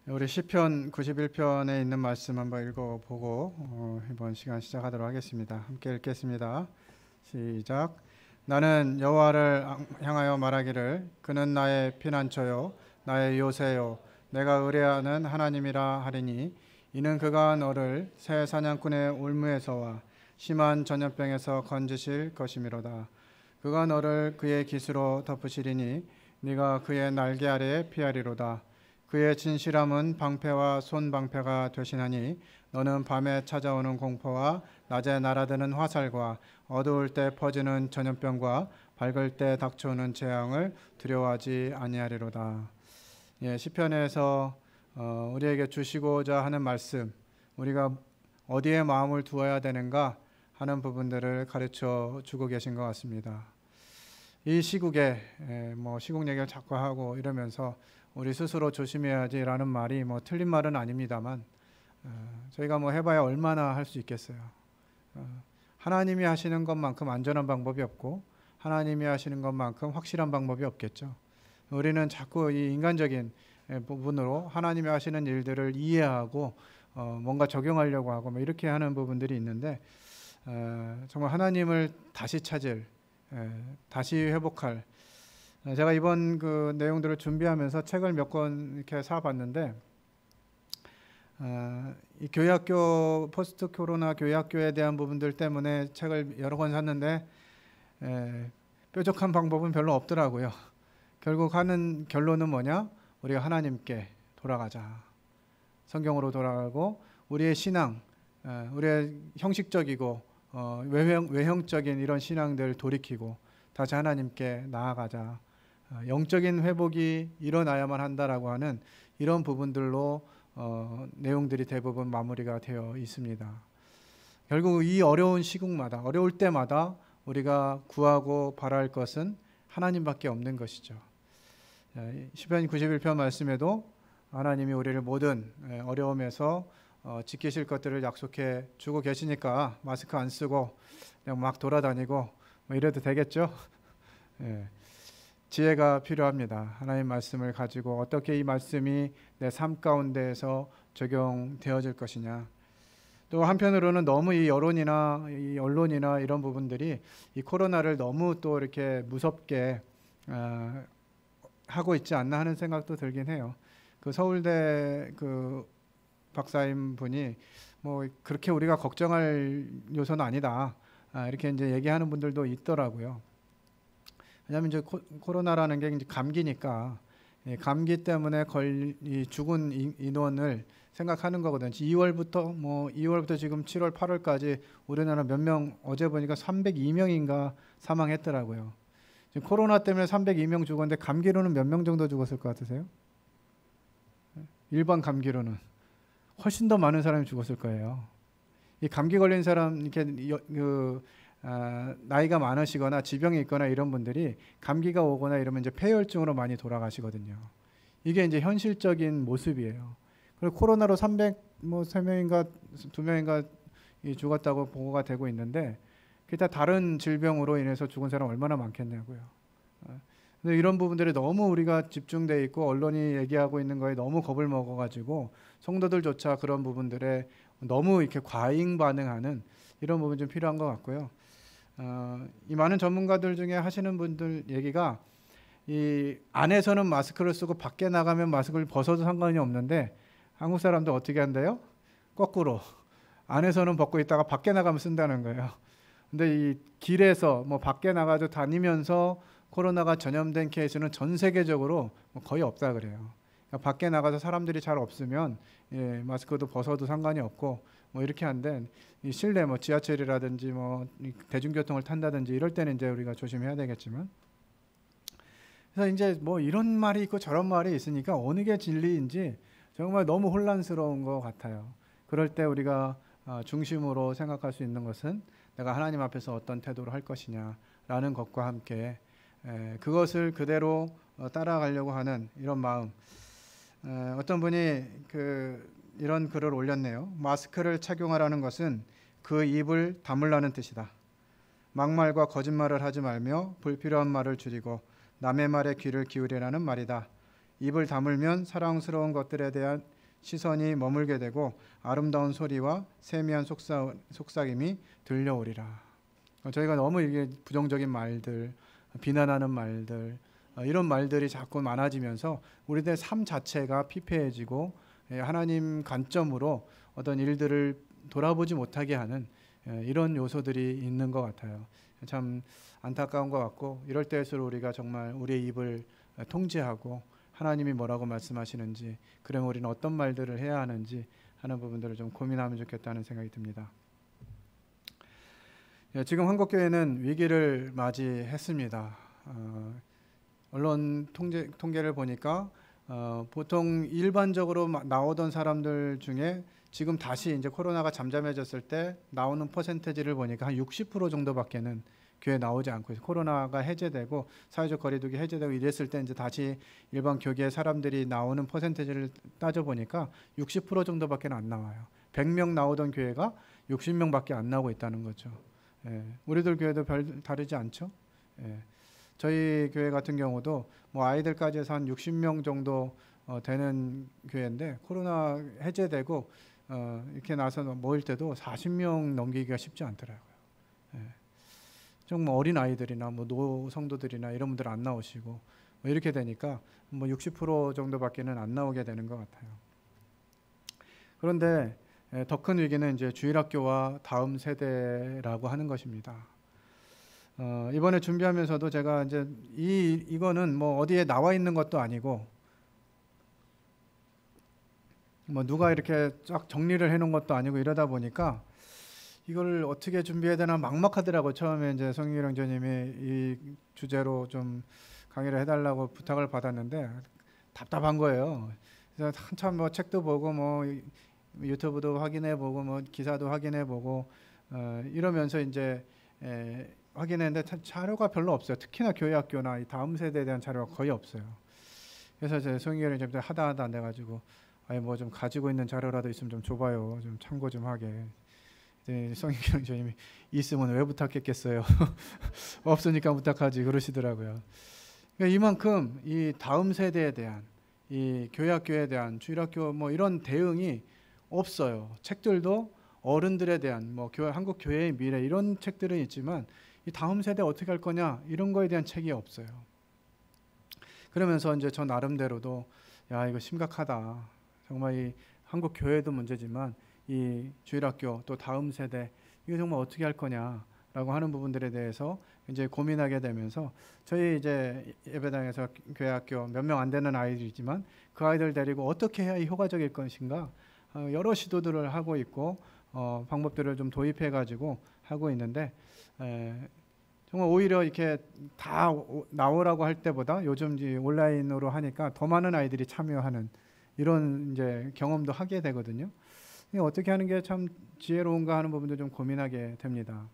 우리 시편 91편에 있는 말씀 한번 읽어보고 이번 시간 시작하도록 하겠습니다. 함께 읽겠습니다. 시작. 나는 여호와를 향하여 말하기를 그는 나의 피난처요 나의 요새요 내가 의뢰하는 하나님이라 하리니 이는 그가 너를 새 사냥꾼의 올무에서와 심한 전염병에서 건지실 것이미로다. 그가 너를 그의 깃으로 덮으시리니 네가 그의 날개 아래에 피하리로다. 그의 진실함은 방패와 손방패가 되시나니 너는 밤에 찾아오는 공포와 낮에 날아드는 화살과 어두울 때 퍼지는 전염병과 밝을 때 닥쳐오는 재앙을 두려워하지 아니하리로다. 시편에서 우리에게 주시고자 하는 말씀, 우리가 어디에 마음을 두어야 되는가 하는 부분들을 가르쳐 주고 계신 것 같습니다. 이 시국에 시국 얘기를 자꾸 하고 이러면서 우리 스스로 조심해야지라는 말이 틀린 말은 아닙니다만 저희가 해봐야 얼마나 할 수 있겠어요. 하나님이 하시는 것만큼 안전한 방법이 없고 하나님이 하시는 것만큼 확실한 방법이 없겠죠. 우리는 자꾸 이 인간적인 부분으로 하나님이 하시는 일들을 이해하고 뭔가 적용하려고 하고 이렇게 하는 부분들이 있는데 정말 하나님을 다시 찾을, 다시 회복할, 제가 이번 그 내용들을 준비하면서 책을 몇 권 이렇게 사봤는데 이 교회학교 포스트 코로나 교회학교에 대한 부분들 때문에 책을 여러 권 샀는데 뾰족한 방법은 별로 없더라고요. 결국 하는 결론은 뭐냐? 우리가 하나님께 돌아가자. 성경으로 돌아가고 우리의 신앙, 우리의 형식적이고 외형적인 이런 신앙들을 돌이키고 다시 하나님께 나아가자. 영적인 회복이 일어나야만 한다라고 하는 이런 부분들로 내용들이 대부분 마무리가 되어 있습니다. 결국 이 어려운 시국마다, 어려울 때마다 우리가 구하고 바랄 것은 하나님밖에 없는 것이죠. 시편 91편 말씀에도 하나님이 우리를 모든 어려움에서 지키실 것들을 약속해 주고 계시니까 마스크 안 쓰고 그냥 막 돌아다니고 이래도 되겠죠? 지혜가 필요합니다. 하나님 말씀을 가지고 어떻게 이 말씀이 내 삶 가운데에서 적용되어질 것이냐. 또 한편으로는 너무 이 여론이나 이 언론이나 이런 부분들이 이 코로나를 너무 또 이렇게 무섭게 하고 있지 않나 하는 생각도 들긴 해요. 그 서울대 그 박사님 분이 그렇게 우리가 걱정할 요소는 아니다. 이렇게 이제 얘기하는 분들도 있더라고요. 왜냐하면 이제 코로나라는 게 이제 감기니까 감기 때문에 죽은 인원을 생각하는 거거든요. 2월부터 지금 7월, 8월까지 우리나라 몇 명 어제 보니까 302명인가 사망했더라고요. 지금 코로나 때문에 302명 죽었는데 감기로는 몇 명 정도 죽었을 것 같으세요? 일반 감기로는 훨씬 더 많은 사람이 죽었을 거예요. 이 감기 걸린 사람 이렇게 나이가 많으시거나 지병이 있거나 이런 분들이 감기가 오거나 이러면 이제 폐혈증으로 많이 돌아가시거든요. 이게 이제 현실적인 모습이에요. 그리고 코로나로 3명인가 2명인가 죽었다고 보고가 되고 있는데 기타 다른 질병으로 인해서 죽은 사람 얼마나 많겠냐고요. 근데 이런 부분들이 너무 우리가 집중돼 있고 언론이 얘기하고 있는 거에 너무 겁을 먹어가지고 성도들조차 그런 부분들에 너무 이렇게 과잉 반응하는 이런 부분 좀 필요한 것 같고요. 이 많은 전문가들 중에 하시는 분들 얘기가 이 안에서는 마스크를 쓰고 밖에 나가면 마스크를 벗어도 상관이 없는데 한국 사람들 어떻게 한대요? 거꾸로 안에서는 벗고 있다가 밖에 나가면 쓴다는 거예요. 근데 이 길에서 밖에 나가서 다니면서 코로나가 전염된 케이스는 전 세계적으로 거의 없다 그래요. 그러니까 밖에 나가서 사람들이 잘 없으면 마스크도 벗어도 상관이 없고 이렇게 한데 이 실내 지하철이라든지 대중교통을 탄다든지 이럴 때는 이제 우리가 조심해야 되겠지만, 그래서 이제 이런 말이 있고 저런 말이 있으니까 어느 게 진리인지 정말 너무 혼란스러운 것 같아요. 그럴 때 우리가 중심으로 생각할 수 있는 것은 내가 하나님 앞에서 어떤 태도로 할 것이냐라는 것과 함께 그것을 그대로 따라가려고 하는 이런 마음. 어떤 분이 이런 글을 올렸네요. 마스크를 착용하라는 것은 그 입을 다물라는 뜻이다. 막말과 거짓말을 하지 말며 불필요한 말을 줄이고 남의 말에 귀를 기울이라는 말이다. 입을 다물면 사랑스러운 것들에 대한 시선이 머물게 되고 아름다운 소리와 세미한 속삭임이 들려오리라. 저희가 너무 이게 부정적인 말들, 비난하는 말들, 이런 말들이 자꾸 많아지면서 우리들의 삶 자체가 피폐해지고 하나님 관점으로 어떤 일들을 돌아보지 못하게 하는 이런 요소들이 있는 것 같아요. 참 안타까운 것 같고, 이럴 때일수록 우리가 정말 우리의 입을 통제하고 하나님이 뭐라고 말씀하시는지, 그러면 우리는 어떤 말들을 해야 하는지 하는 부분들을 좀 고민하면 좋겠다는 생각이 듭니다. 지금 한국교회는 위기를 맞이했습니다. 언론 통계를 보니까 보통 일반적으로 나오던 사람들 중에 지금 다시 이제 코로나가 잠잠해졌을 때 나오는 퍼센테이지를 보니까 한 60% 정도밖에는 교회 나오지 않고 있어요. 코로나가 해제되고 사회적 거리두기 해제되고 이랬을 때 이제 다시 일반 교계 사람들이 나오는 퍼센테이지를 따져 보니까 60% 정도밖에 안 나와요. 100명 나오던 교회가 60명밖에 안 나오고 있다는 거죠. 우리들 교회도 별 다르지 않죠. 저희 교회 같은 경우도 뭐 아이들까지 해서 한 60명 정도 되는 교회인데, 코로나 해제되고 이렇게 나서 모일 때도 40명 넘기기가 쉽지 않더라고요. 정말 어린 아이들이나 뭐 노성도들이나 이런 분들 안 나오시고 뭐 이렇게 되니까 뭐 60% 정도밖에는 안 나오게 되는 것 같아요. 그런데 더 큰 위기는 이제 주일학교와 다음 세대라고 하는 것입니다. 이번에 준비하면서도 제가 이제 이거는 뭐 어디에 나와 있는 것도 아니고 뭐 누가 이렇게 쫙 정리를 해놓은 것도 아니고 이러다 보니까 이걸 어떻게 준비해야 되나 막막하더라고요. 처음에 이제 성윤 형제님이 이 주제로 좀 강의를 해달라고 부탁을 받았는데 답답한 거예요. 그래서 한참 뭐 책도 보고 뭐 유튜브도 확인해보고 뭐 기사도 확인해보고 이러면서 이제 확인했는데 자료가 별로 없어요. 특히나 교회학교나 이 다음 세대에 대한 자료가 거의 없어요. 그래서 제 성인을 좀 하다 안 돼가지고 아니 뭐 좀 가지고 있는 자료라도 있으면 좀 줘봐요. 좀 참고 좀 하게. 성인 교수님이 있으면 왜 부탁했겠어요. 없으니까 부탁하지 그러시더라고요. 그러니까 이만큼 이 다음 세대에 대한 이 교회학교에 대한 주일학교 뭐 이런 대응이 없어요. 책들도 어른들에 대한 뭐 한국 교회의 미래 이런 책들은 있지만 이 다음 세대 어떻게 할 거냐 이런 거에 대한 책이 없어요. 그러면서 이제 저 나름대로도 야 이거 심각하다. 정말 이 한국 교회도 문제지만 이 주일학교 또 다음 세대 이거 정말 어떻게 할 거냐라고 하는 부분들에 대해서 이제 고민하게 되면서 저희 이제 예배당에서 교회학교 몇 명 안 되는 아이들이지만 그 아이들 데리고 어떻게 해야 효과적일 것인가 여러 시도들을 하고 있고 방법들을 좀 도입해 가지고 하고 있는데 정말 오히려 이렇게 다 나오라고 할 때보다 요즘 이제 온라인으로 하니까 더 많은 아이들이 참여하는 이런 이제 경험도 하게 되거든요. 어떻게 하는 게 참 지혜로운가 하는 부분도 좀 고민하게 됩니다.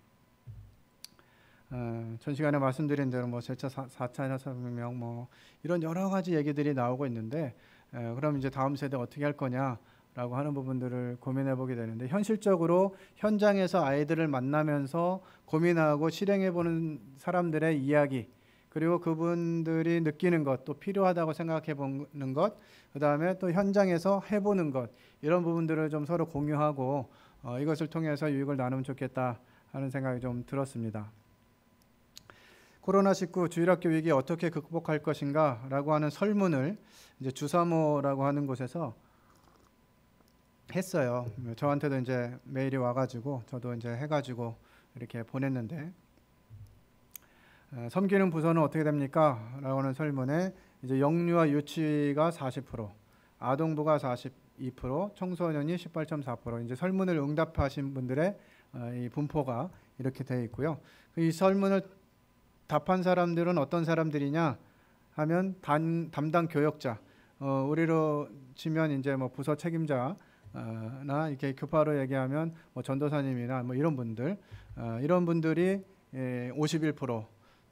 전 시간에 말씀드린 대로 뭐 세차 4차 산업혁명 뭐 이런 여러 가지 얘기들이 나오고 있는데 그럼 이제 다음 세대 어떻게 할 거냐라고 하는 부분들을 고민해 보게 되는데 현실적으로 현장에서 아이들을 만나면서 고민하고 실행해 보는 사람들의 이야기 그리고 그분들이 느끼는 것 또 필요하다고 생각해 보는 것 그다음에 또 현장에서 해보는 것 이런 부분들을 좀 서로 공유하고 이것을 통해서 유익을 나누면 좋겠다 하는 생각이 좀 들었습니다. 코로나19 주일학교 위기 어떻게 극복할 것인가 라고 하는 설문을 이제 주사모라고 하는 곳에서 했어요. 저한테도 이제 메일이 와가지고 저도 이제 해가지고 이렇게 보냈는데 섬기는 부서는 어떻게 됩니까? 라고 하는 설문에 이제 영유아 유치가 40%, 아동부가 42%, 청소년이 18.4% 이제 설문을 응답하신 분들의 이 분포가 이렇게 되어 있고요. 이 설문을 답한 사람들은 어떤 사람들이냐 하면 담당 교역자, 우리로 치면 이제 뭐 부서 책임자나 이렇게 교파로 얘기하면 뭐 전도사님이나 뭐 이런 분들, 이런 분들이 51%,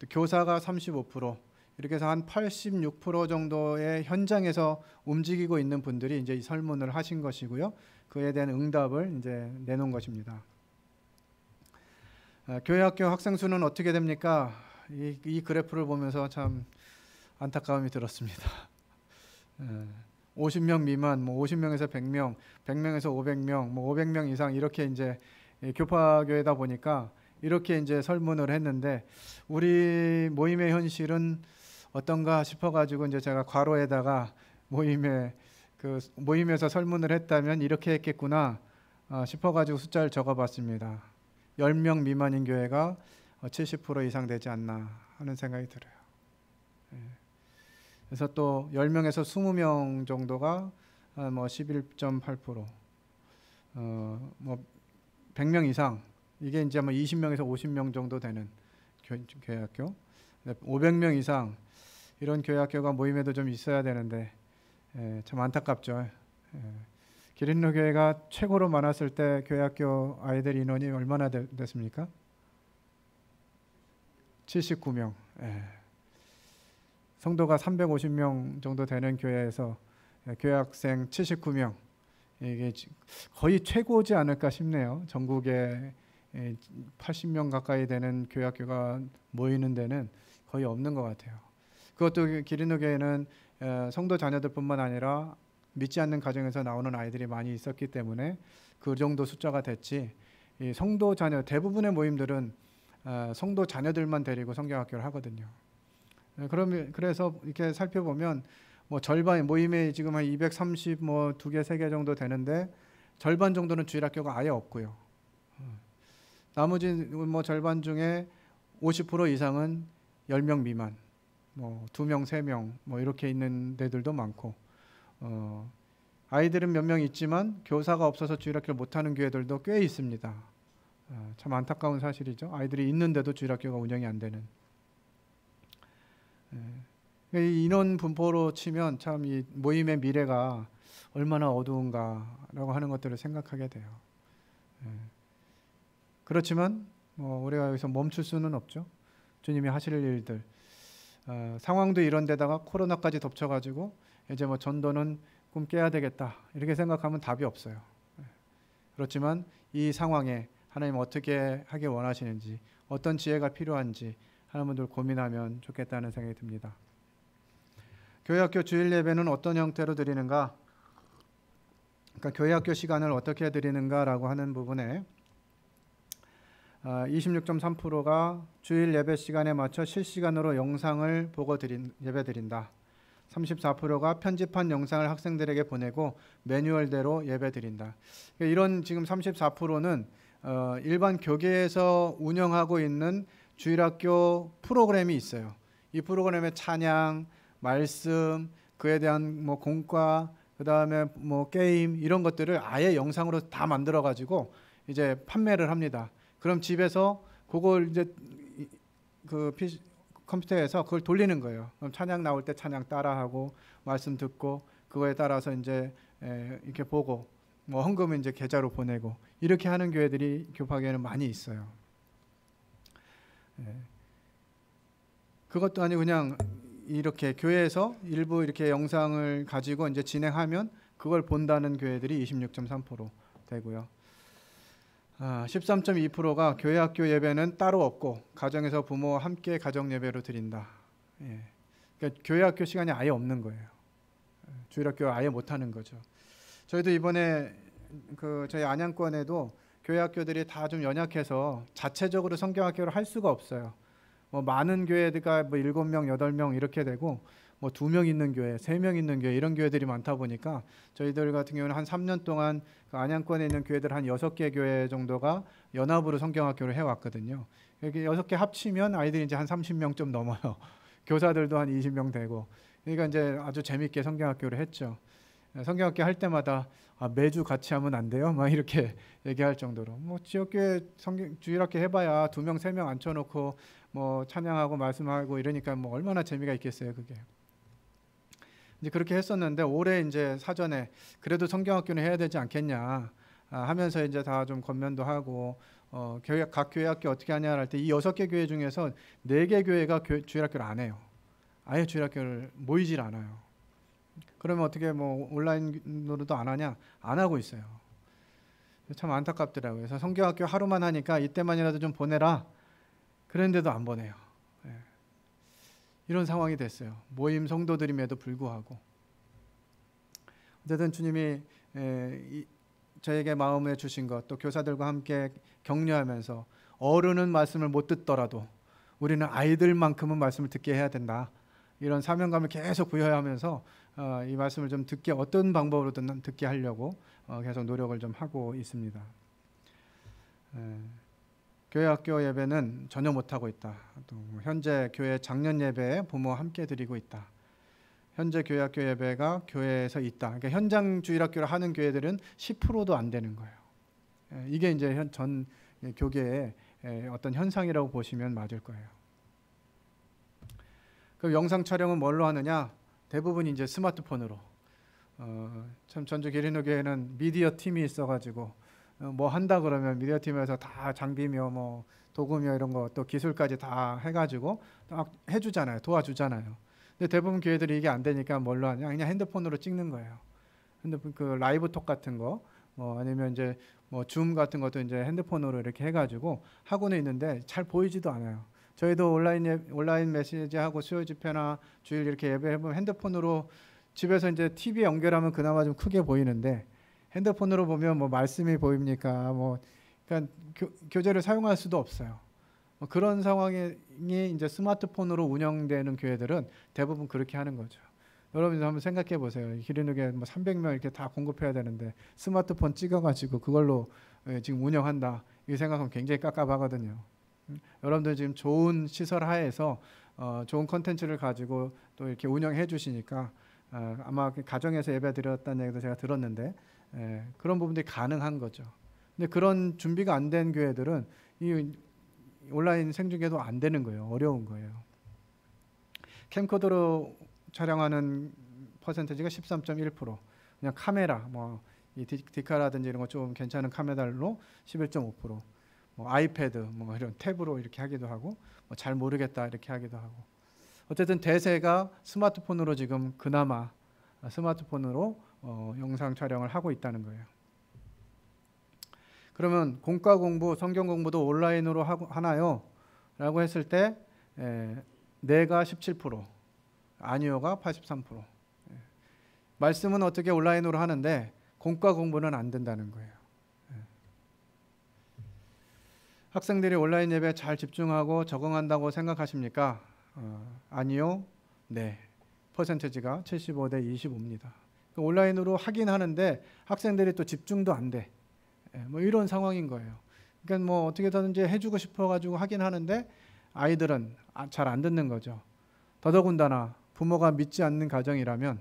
또 교사가 35%, 이렇게 해서 한 86% 정도의 현장에서 움직이고 있는 분들이 이제 이 설문을 하신 것이고요. 그에 대한 응답을 이제 내놓은 것입니다. 교회학교 학생 수는 어떻게 됩니까? 이 그래프를 보면서 참 안타까움이 들었습니다. 50명 미만, 뭐 50명에서 100명, 100명에서 500명, 뭐 500명 이상 이렇게 이제 교파교회다 보니까 이렇게 이제 설문을 했는데 우리 모임의 현실은 어떤가 싶어가지고 이제 제가 괄호에다가 모임에서 설문을 했다면 이렇게 했겠구나 싶어가지고 숫자를 적어봤습니다. 10명 미만인 교회가 70% 이상 되지 않나 하는 생각이 들어요. 그래서 또 10명에서 20명 정도가 뭐 11.8%, 뭐 100명 이상 이게 이제 뭐 20명에서 50명 정도 되는 교회학교, 500명 이상 이런 교회학교가 모임에도 좀 있어야 되는데 참 안타깝죠. 기린로 교회가 최고로 많았을 때 교회학교 아이들 인원이 얼마나 됐습니까? 79명. 성도가 350명 정도 되는 교회에서 교회학생 79명, 이게 거의 최고지 않을까 싶네요. 전국에 80명 가까이 되는 교회학교가 모이는 데는 거의 없는 것 같아요. 그것도 기린로 교회는 성도 자녀들뿐만 아니라 믿지 않는 가정에서 나오는 아이들이 많이 있었기 때문에 그 정도 숫자가 됐지, 이 성도 자녀 대부분의 모임들은 성도 자녀들만 데리고 성경학교를 하거든요. 그래서 이렇게 살펴보면 뭐 절반 모임에 지금 한 230 뭐 2개 3개 정도 되는데 절반 정도는 주일학교가 아예 없고요. 나머지 뭐 절반 중에 50% 이상은 10명 미만, 뭐 2명 3명 뭐 이렇게 있는 데들도 많고, 아이들은 몇 명 있지만 교사가 없어서 주일학교를 못하는 교회들도 꽤 있습니다. 참 안타까운 사실이죠. 아이들이 있는데도 주일학교가 운영이 안 되는. 이 인원 분포로 치면 참 이 모임의 미래가 얼마나 어두운가라고 하는 것들을 생각하게 돼요. 그렇지만 뭐 우리가 여기서 멈출 수는 없죠. 주님이 하실 일들, 상황도 이런 데다가 코로나까지 덮쳐가지고 이제 뭐 전도는 꿈 깨야 되겠다 이렇게 생각하면 답이 없어요. 그렇지만 이 상황에 하나님 어떻게 하길 원하시는지, 어떤 지혜가 필요한지 하는 분들 고민하면 좋겠다는 생각이 듭니다. 교회학교 주일 예배는 어떤 형태로 드리는가? 그러니까 교회학교 시간을 어떻게 드리는가라고 하는 부분에 26.3%가 주일 예배 시간에 맞춰 실시간으로 영상을 보고 예배 드린다. 34%가 편집한 영상을 학생들에게 보내고 매뉴얼대로 예배 드린다. 이런 지금 34%는 일반 교계에서 운영하고 있는 주일학교 프로그램이 있어요. 이 프로그램의 찬양, 말씀, 그에 대한 뭐 공과, 그 다음에 뭐 게임 이런 것들을 아예 영상으로 다 만들어 가지고 이제 판매를 합니다. 그럼 집에서 그걸 이제 그 컴퓨터에서 그걸 돌리는 거예요. 그럼 찬양 나올 때 찬양 따라하고 말씀 듣고 그거에 따라서 이제 이렇게 보고 뭐 헌금은 이제 계좌로 보내고 이렇게 하는 교회들이 교파교회는 많이 있어요. 그것도 아니고 그냥 이렇게 교회에서 일부 이렇게 영상을 가지고 이제 진행하면 그걸 본다는 교회들이 26.3% 되고요. 13.2%가 교회 학교 예배는 따로 없고 가정에서 부모와 함께 가정 예배로 드린다. 그러니까 교회 학교 시간이 아예 없는 거예요. 주일학교 아예 못 하는 거죠. 저희도 이번에 저희 안양권에도 교회 학교들이 다 좀 연약해서 자체적으로 성경학교를 할 수가 없어요. 뭐 많은 교회가 뭐 7명, 8명 이렇게 되고 뭐 2명 있는 교회, 3명 있는 교회 이런 교회들이 많다 보니까 저희들 같은 경우는 한 3년 동안 그 안양권에 있는 교회들 한 6개 교회 정도가 연합으로 성경학교를 해왔거든요. 이렇게 6개 합치면 아이들이 이제 한 30명 좀 넘어요. 교사들도 한 20명 되고. 그러니까 이제 아주 재밌게 성경학교를 했죠. 성경학교 할 때마다 매주 같이 하면 안 돼요? 막 이렇게 얘기할 정도로 뭐 지역교회 주일학교 해봐야 2명, 3명 앉혀놓고 뭐 찬양하고 말씀하고 이러니까 뭐 얼마나 재미가 있겠어요, 그게. 이제 그렇게 했었는데 올해 이제 사전에 그래도 성경학교는 해야 되지 않겠냐 하면서 이제 다 좀 권면도 하고 각 교회 학교 어떻게 하냐 할 때 이 6개 교회 중에서 4개 교회가 주일학교를 안 해요. 아예 주일학교를 모이질 않아요. 그러면 어떻게 뭐 온라인으로도 안 하냐? 안 하고 있어요. 참 안타깝더라고요. 그래서 성경학교 하루만 하니까 이때만이라도 좀 보내라. 그런데도 안 보내요. 이런 상황이 됐어요. 모임 성도들임에도 불구하고. 어쨌든 주님이 저에게 마음에 주신 것, 또 교사들과 함께 격려하면서 어른은 말씀을 못 듣더라도 우리는 아이들만큼은 말씀을 듣게 해야 된다. 이런 사명감을 계속 부여하면서 이 말씀을 좀 듣게, 어떤 방법으로든 듣게 하려고 계속 노력을 좀 하고 있습니다. 교회 학교 예배는 전혀 못하고 있다. 또 현재 교회 작년 예배에 부모와 함께 드리고 있다. 현재 교회 학교 예배가 교회에서 있다. 그러니까 현장 주일학교를 하는 교회들은 10%도 안 되는 거예요. 이게 이제 전 교계의 어떤 현상이라고 보시면 맞을 거예요. 그 영상 촬영은 뭘로 하느냐? 대부분 이제 스마트폰으로. 참 전주 기린후교회는 미디어 팀이 있어가지고 뭐 한다 그러면 미디어 팀에서 다 장비며 뭐 도구며 이런 거 또 기술까지 다 해가지고 딱 해주잖아요. 도와주잖아요. 근데 대부분 교회들이 이게 안 되니까 뭘로 하냐? 그냥 핸드폰으로 찍는 거예요. 핸드폰 그 라이브 톡 같은 거, 뭐 아니면 이제 뭐 줌 같은 것도 이제 핸드폰으로 이렇게 해가지고 하고는 있는데 잘 보이지도 않아요. 저희도 온라인 메시지하고 수요 집회나 주일 이렇게 예배해보면 핸드폰으로 집에서 이제 TV 연결하면 그나마 좀 크게 보이는데 핸드폰으로 보면 뭐 말씀이 보입니까? 뭐 그러니까 교재를 사용할 수도 없어요. 그런 상황이 이제 스마트폰으로 운영되는 교회들은 대부분 그렇게 하는 거죠. 여러분 한번 생각해 보세요. 기린후교회 뭐 300명 이렇게 다 공급해야 되는데 스마트폰 찍어가지고 그걸로 지금 운영한다. 이 생각하면 굉장히 깝깝하거든요. 여러분들 지금 좋은 시설 하에서 좋은 컨텐츠를 가지고 또 이렇게 운영해 주시니까 아마 가정에서 예배 드렸다는 얘기도 제가 들었는데 그런 부분들이 가능한 거죠. 근데 그런 준비가 안 된 교회들은 이 온라인 생중계도 안 되는 거예요. 어려운 거예요. 캠코더로 촬영하는 퍼센테이지가 13.1%. 그냥 카메라 뭐 이 디카라든지 이런 거 좀 괜찮은 카메라로 11.5%. 뭐 아이패드 뭐 이런 탭으로 이렇게 하기도 하고 뭐 잘 모르겠다 이렇게 하기도 하고. 어쨌든 대세가 스마트폰으로 지금 그나마 스마트폰으로 영상 촬영을 하고 있다는 거예요. 그러면 공과 공부, 성경 공부도 온라인으로 하나요? 라고 했을 때 네가 17%, 아니요가 83%. 말씀은 어떻게 온라인으로 하는데 공과 공부는 안 된다는 거예요. 학생들이 온라인 예배에 잘 집중하고 적응한다고 생각하십니까? 아니요. 네. 퍼센테이지가 75대 25입니다. 온라인으로 하긴 하는데 학생들이 또 집중도 안 돼. 뭐 이런 상황인 거예요. 그러니까 뭐 어떻게든지 해주고 싶어가지고 하긴 하는데 아이들은 잘 안 듣는 거죠. 더더군다나 부모가 믿지 않는 가정이라면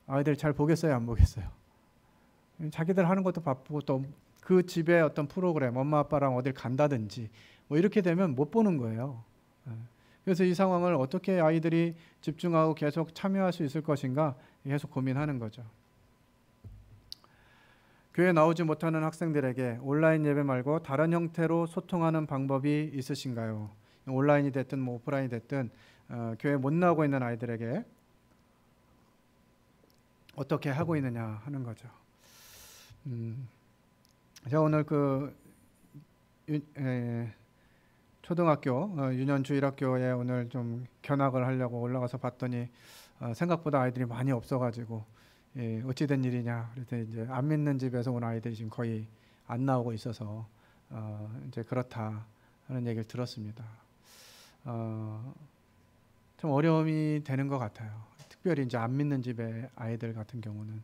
아이들 잘 보겠어요, 안 보겠어요? 자기들 하는 것도 바쁘고 또 그 집에 어떤 프로그램, 엄마 아빠랑 어딜 간다든지 뭐 이렇게 되면 못 보는 거예요. 그래서 이 상황을 어떻게 아이들이 집중하고 계속 참여할 수 있을 것인가 계속 고민하는 거죠. 교회 나오지 못하는 학생들에게 온라인 예배 말고 다른 형태로 소통하는 방법이 있으신가요? 온라인이 됐든 뭐 오프라인이 됐든 교회 못 나오고 있는 아이들에게 어떻게 하고 있느냐 하는 거죠. 제가 오늘 초등학교 유년주일학교에 오늘 좀 견학을 하려고 올라가서 봤더니 생각보다 아이들이 많이 없어가지고 어찌된 일이냐 그랬더니 이제 안 믿는 집에서 온 아이들이 지금 거의 안 나오고 있어서 이제 그렇다 하는 얘기를 들었습니다. 좀 어려움이 되는 것 같아요. 특별히 이제 안 믿는 집의 아이들 같은 경우는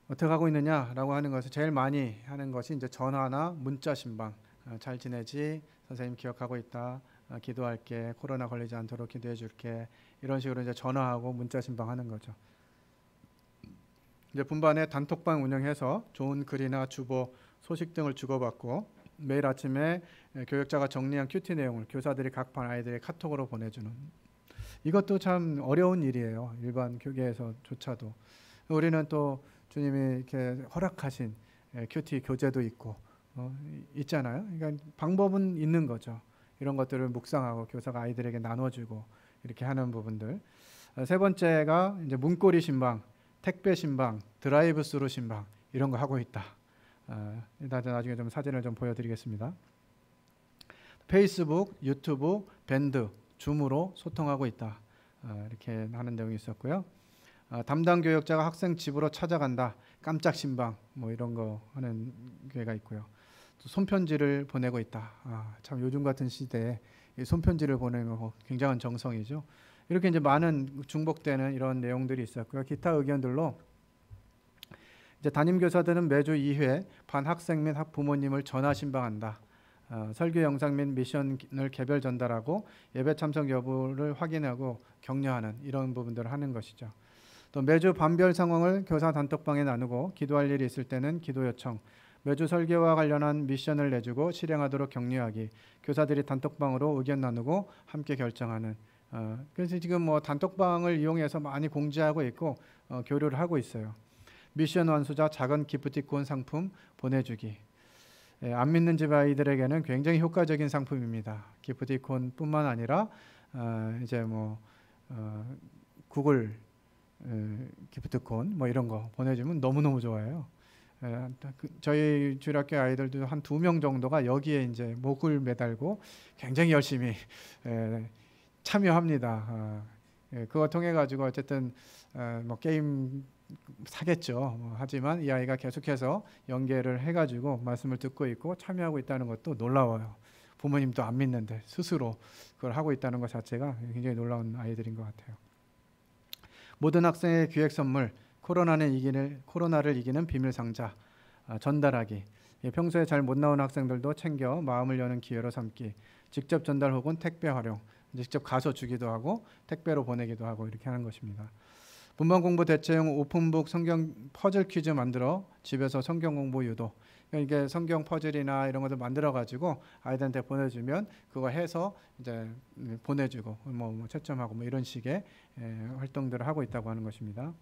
어떻게 하고 있느냐라고 하는 것을 제일 많이 하는 것이 이제 전화나 문자 신방. 잘 지내지? 선생님 기억하고 있다. 기도할게. 코로나 걸리지 않도록 기도해 줄게. 이런 식으로 이제 전화하고 문자 신방하는 거죠. 이제 분반에 단톡방 운영해서 좋은 글이나 주보, 소식 등을 주고받고 매일 아침에 교육자가 정리한 큐티 내용을 교사들이 각 반 아이들의 카톡으로 보내주는. 이것도 참 어려운 일이에요. 일반 교계에서조차도. 우리는 또 주님이 이렇게 허락하신 큐티 교재도 있고 있잖아요. 그러니까 방법은 있는 거죠. 이런 것들을 묵상하고 교사가 아이들에게 나눠주고 이렇게 하는 부분들. 세 번째가 이제 문고리 신방, 택배 신방, 드라이브 스루 신방 이런 거 하고 있다. 나중에 좀 사진을 좀 보여드리겠습니다. 페이스북, 유튜브, 밴드, 줌으로 소통하고 있다. 이렇게 하는 내용이 있었고요. 담당 교역자가 학생 집으로 찾아간다. 깜짝 신방 뭐 이런 거 하는 교회가 있고요. 또 손편지를 보내고 있다. 참 요즘 같은 시대에 이 손편지를 보내는 거 굉장한 정성이죠. 이렇게 이제 많은 중복되는 이런 내용들이 있었고요. 기타 의견들로 이제 담임 교사들은 매주 2회 반 학생 및 학부모님을 전화 신방한다. 설교 영상 및 미션을 개별 전달하고 예배 참석 여부를 확인하고 격려하는 이런 부분들을 하는 것이죠. 또 매주 반별 상황을 교사 단톡방에 나누고 기도할 일이 있을 때는 기도 요청, 매주 설교와 관련한 미션을 내주고 실행하도록 격려하기, 교사들이 단톡방으로 의견 나누고 함께 결정하는. 그래서 지금 뭐 단톡방을 이용해서 많이 공지하고 있고 교류를 하고 있어요. 미션 완수자 작은 기프티콘 상품 보내주기. 안 믿는 집 아이들에게는 굉장히 효과적인 상품입니다. 기프티콘뿐만 아니라 이제 뭐 구글 기프트콘 뭐 이런 거 보내주면 너무너무 좋아요. 저희 주일학교 아이들도 한 2명 정도가 여기에 이제 목을 매달고 굉장히 열심히 참여합니다. 그거 통해 가지고 어쨌든 뭐 게임 사겠죠. 하지만 이 아이가 계속해서 연계를 해가지고 말씀을 듣고 있고 참여하고 있다는 것도 놀라워요. 부모님도 안 믿는데 스스로 그걸 하고 있다는 것 자체가 굉장히 놀라운 아이들인 것 같아요. 모든 학생의 기획 선물, 코로나를 이기는 비밀 상자 전달하기. 평소에 잘 못 나오는 학생들도 챙겨 마음을 여는 기회로 삼기. 직접 전달 혹은 택배 활용. 직접 가서 주기도 하고 택배로 보내기도 하고 이렇게 하는 것입니다. 분반 공부 대체용 오픈북 성경 퍼즐 퀴즈 만들어 집에서 성경 공부 유도. 이게 성경 퍼즐이나 이런 것들 만들어 가지고 아이들한테 보내주면 그거 해서 이제 보내주고 뭐 채점하고 뭐 이런 식의 활동들을 하고 있다고 하는 것입니다.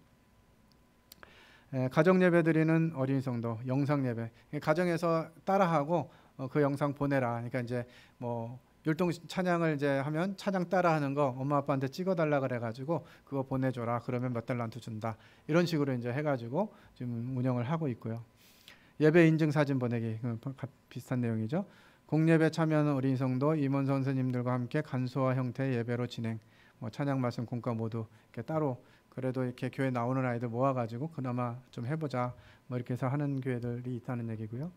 가정 예배 드리는 어린이 성도 영상 예배. 가정에서 따라하고 그 영상 보내라. 그러니까 이제 뭐 율동 찬양을 이제 하면 찬양 따라하는 거 엄마 아빠한테 찍어달라 그래가지고 그거 보내줘라. 그러면 몇 달란트 준다. 이런 식으로 이제 해가지고 지금 운영을 하고 있고요. 예배 인증 사진 보내기 비슷한 내용이죠. 공예배 참여하는 어린이 성도 임원 선생님들과 함께 간소화 형태의 예배로 진행. 뭐 찬양 말씀 공과 모두 이렇게 따로 그래도 이렇게 교회 나오는 아이들 모아가지고 그나마 좀 해보자. 뭐 이렇게 해서 하는 교회들이 있다는 얘기고요.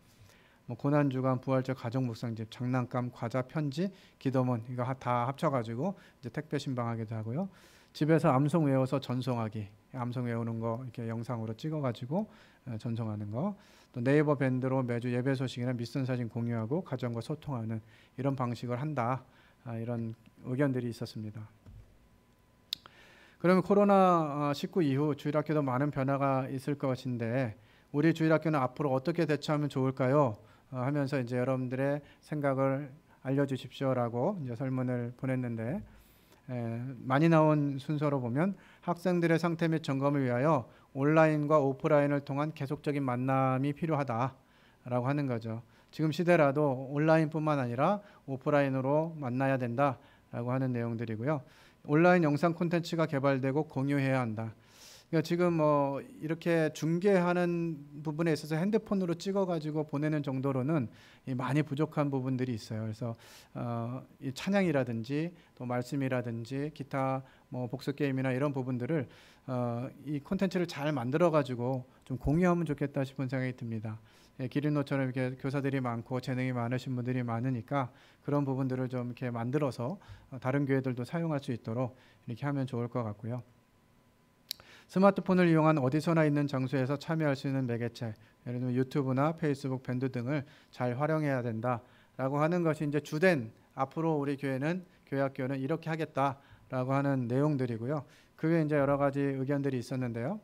뭐 고난주간, 부활절, 가정 묵상집, 장난감, 과자, 편지, 기도문 이거 다 합쳐가지고 이제 택배 신방하기도 하고요. 집에서 암송 외워서 전송하기, 암송 외우는 거 이렇게 영상으로 찍어가지고 전송하는 거. 또 네이버 밴드로 매주 예배 소식이나 미션 사진 공유하고 가정과 소통하는 이런 방식을 한다. 이런 의견들이 있었습니다. 그러면 코로나19 이후 주일학교도 많은 변화가 있을 것인데 우리 주일학교는 앞으로 어떻게 대처하면 좋을까요? 하면서 이제 여러분들의 생각을 알려주십시오라고 이제 설문을 보냈는데 많이 나온 순서로 보면 학생들의 상태 및 점검을 위하여 온라인과 오프라인을 통한 계속적인 만남이 필요하다라고 하는 거죠. 지금 시대라도 온라인뿐만 아니라 오프라인으로 만나야 된다라고 하는 내용들이고요. 온라인 영상 콘텐츠가 개발되고 공유해야 한다. 그러니까 지금 뭐 이렇게 중계하는 부분에 있어서 핸드폰으로 찍어가지고 보내는 정도로는 많이 부족한 부분들이 있어요. 그래서 이 찬양이라든지 또 말씀이라든지 기타 뭐 복수 게임이나 이런 부분들을 이 콘텐츠를 잘 만들어가지고 좀 공유하면 좋겠다 싶은 생각이 듭니다. 기린노처럼 이렇게 교사들이 많고 재능이 많으신 분들이 많으니까 그런 부분들을 좀 이렇게 만들어서 다른 교회들도 사용할 수 있도록 이렇게 하면 좋을 것 같고요. 스마트폰을 이용한 어디서나 있는 장소에서 참여할 수 있는 매개체, 예를 들면 유튜브나 페이스북, 밴드 등을 잘 활용해야 된다라고 하는 것이 이제 주된 앞으로 우리 교회는 교회학교는 이렇게 하겠다라고 하는 내용들이고요. 그 외에 이제 여러 가지 의견들이 있었는데요.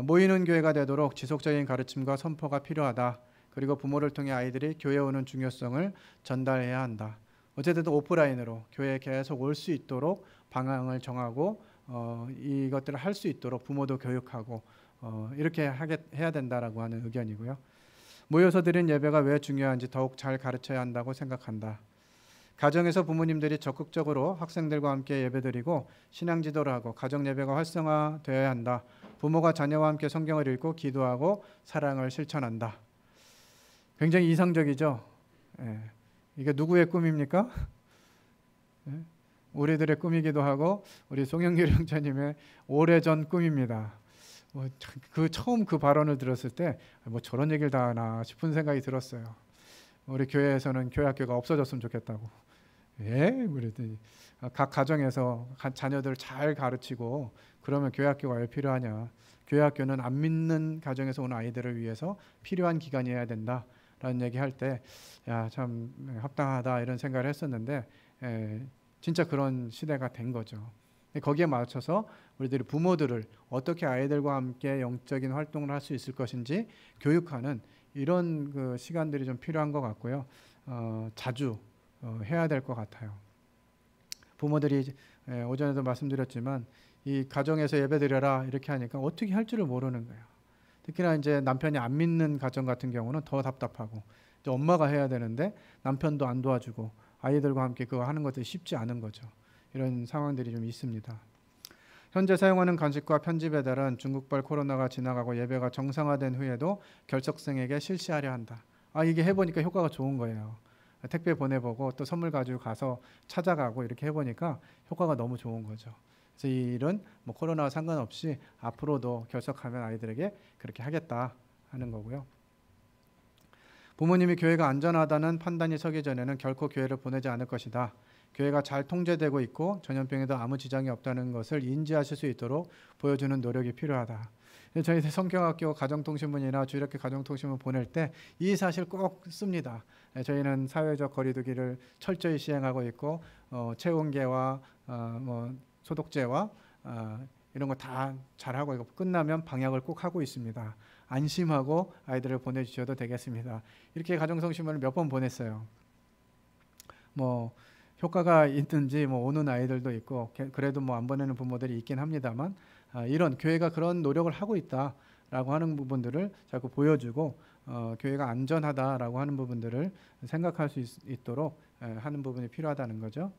모이는 교회가 되도록 지속적인 가르침과 선포가 필요하다. 그리고 부모를 통해 아이들이 교회에 오는 중요성을 전달해야 한다. 어쨌든 오프라인으로 교회에 계속 올 수 있도록 방향을 정하고 이것들을 할 수 있도록 부모도 교육하고 이렇게 해야 된다라고 하는 의견이고요. 모여서 드린 예배가 왜 중요한지 더욱 잘 가르쳐야 한다고 생각한다. 가정에서 부모님들이 적극적으로 학생들과 함께 예배드리고 신앙 지도를 하고 가정 예배가 활성화되어야 한다. 부모가 자녀와 함께 성경을 읽고 기도하고 사랑을 실천한다. 굉장히 이상적이죠. 이게 누구의 꿈입니까? 우리들의 꿈이기도 하고 우리 송영길 형제님의 오래전 꿈입니다. 처음 그 발언을 들었을 때 저런 얘기를 다 하나 싶은 생각이 들었어요. 우리 교회에서는 교회학교가 없어졌으면 좋겠다고. 그랬더니 각 가정에서 자녀들을 잘 가르치고 그러면 교회학교가 왜 필요하냐. 교회학교는 안 믿는 가정에서 온 아이들을 위해서 필요한 기관이어야 된다라는 얘기할 때 참 합당하다 이런 생각을 했었는데 진짜 그런 시대가 된 거죠. 거기에 맞춰서 우리들이 부모들을 어떻게 아이들과 함께 영적인 활동을 할 수 있을 것인지 교육하는 이런 그 시간들이 좀 필요한 것 같고요. 자주 해야 될 것 같아요. 부모들이 오전에도 말씀드렸지만 이 가정에서 예배드려라 이렇게 하니까 어떻게 할 줄을 모르는 거예요. 특히나 이제 남편이 안 믿는 가정 같은 경우는 더 답답하고 이제 엄마가 해야 되는데 남편도 안 도와주고 아이들과 함께 그거 하는 것들이 쉽지 않은 거죠. 이런 상황들이 좀 있습니다. 현재 사용하는 간식과 편지 배달은 중국발 코로나가 지나가고 예배가 정상화된 후에도 결석생에게 실시하려 한다. 이게 해보니까 효과가 좋은 거예요. 택배 보내보고 또 선물 가지고 가서 찾아가고 이렇게 해보니까 효과가 너무 좋은 거죠. 그래서 이 일은 코로나와 상관없이 앞으로도 결석하면 아이들에게 그렇게 하겠다 하는 거고요. 부모님이 교회가 안전하다는 판단이 서기 전에는 결코 교회를 보내지 않을 것이다. 교회가 잘 통제되고 있고 전염병에도 아무 지장이 없다는 것을 인지하실 수 있도록 보여주는 노력이 필요하다. 저희 성경학교 가정통신문이나 주일학교 가정통신문 보낼 때 이 사실 꼭 씁니다. 저희는 사회적 거리두기를 철저히 시행하고 있고 체온계와 소독제와 이런 거 다 잘하고 있고 끝나면 방역을 꼭 하고 있습니다. 안심하고 아이들을 보내주셔도 되겠습니다. 이렇게 가정통신문을 몇 번 보냈어요. 효과가 있든지 오는 아이들도 있고 그래도 안 보내는 부모들이 있긴 합니다만 이런 교회가 그런 노력을 하고 있다라고 하는 부분들을 자꾸 보여주고 교회가 안전하다라고 하는 부분들을 생각할 수 있도록 하는 부분이 필요하다는 거죠.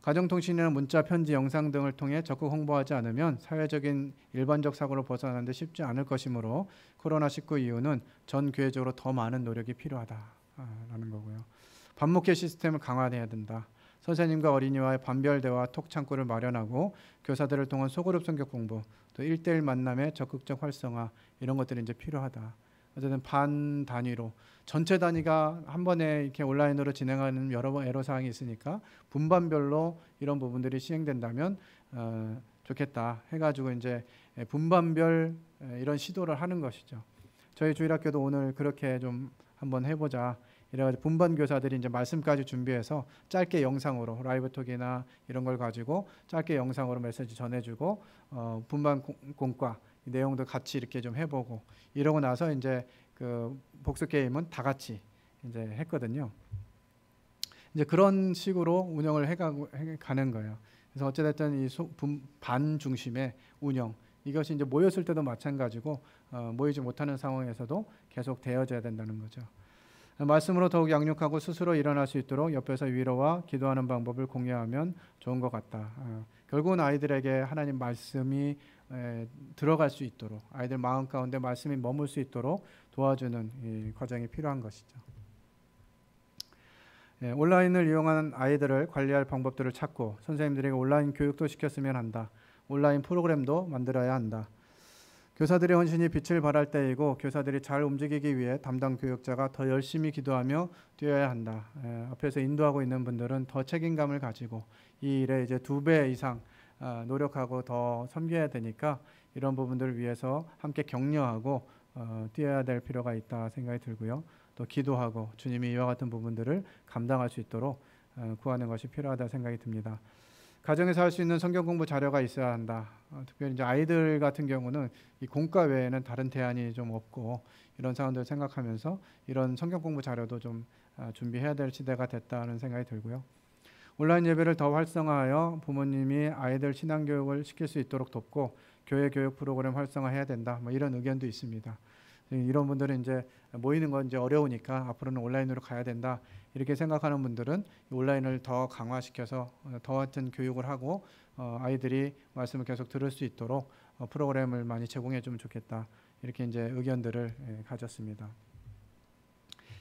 가정통신이나 문자, 편지, 영상 등을 통해 적극 홍보하지 않으면 사회적인 일반적 사고를 벗어나는 데 쉽지 않을 것이므로 코로나19 이후는 전 교회적으로 더 많은 노력이 필요하다라는 거고요. 반목회 시스템을 강화해야 된다. 선생님과 어린이와의 반별 대화 톡 창구를 마련하고 교사들을 통한 소그룹 성격 공부, 또 1대1 만남의 적극적 활성화 이런 것들이 이제 필요하다. 어쨌든 반 단위로 전체 단위가 한 번에 이렇게 온라인으로 진행하는 여러 애로 사항이 있으니까 분반별로 이런 부분들이 시행된다면 좋겠다 해가지고 이제 분반별 이런 시도를 하는 것이죠. 저희 주일학교도 오늘 그렇게 좀 한번 해보자. 이래가지고 분반 교사들이 이제 말씀까지 준비해서 짧게 영상으로 라이브톡이나 이런 걸 가지고 짧게 영상으로 메시지 전해주고 분반 공과 내용도 같이 이렇게 좀 해보고 이러고 나서 이제 그 복수 게임은 다 같이 이제 했거든요. 이제 그런 식으로 운영을 해가는 거예요. 그래서 어찌됐든 이 반 중심의 운영 이것이 이제 모였을 때도 마찬가지고 모이지 못하는 상황에서도 계속 되어져야 된다는 거죠. 말씀으로 더욱 양육하고 스스로 일어날 수 있도록 옆에서 위로와 기도하는 방법을 공유하면 좋은 것 같다. 결국은 아이들에게 하나님 말씀이 들어갈 수 있도록 아이들 마음 가운데 말씀이 머물 수 있도록 도와주는 이 과정이 필요한 것이죠. 온라인을 이용한 아이들을 관리할 방법들을 찾고 선생님들에게 온라인 교육도 시켰으면 한다. 온라인 프로그램도 만들어야 한다. 교사들의 헌신이 빛을 발할 때이고 교사들이 잘 움직이기 위해 담당 교육자가 더 열심히 기도하며 뛰어야 한다. 앞에서 인도하고 있는 분들은 더 책임감을 가지고 이 일에 이제 2배 이상 노력하고 더 섬겨야 되니까 이런 부분들을 위해서 함께 격려하고 뛰어야 될 필요가 있다 생각이 들고요. 또 기도하고 주님이 이와 같은 부분들을 감당할 수 있도록 구하는 것이 필요하다 생각이 듭니다. 가정에서 할 수 있는 성경 공부 자료가 있어야 한다. 특별히 이제 아이들 같은 경우는 이 공과 외에는 다른 대안이 좀 없고 이런 상황들을 생각하면서 이런 성경 공부 자료도 좀 준비해야 될 시대가 됐다는 생각이 들고요. 온라인 예배를 더 활성화하여 부모님이 아이들 신앙 교육을 시킬 수 있도록 돕고 교회 교육 프로그램 활성화해야 된다. 이런 의견도 있습니다. 이런 분들은 이제 모이는 건 이제 어려우니까 앞으로는 온라인으로 가야 된다 이렇게 생각하는 분들은 온라인을 더 강화시켜서 더 같은 교육을 하고 아이들이 말씀을 계속 들을 수 있도록 프로그램을 많이 제공해 주면 좋겠다 이렇게 이제 의견들을 가졌습니다.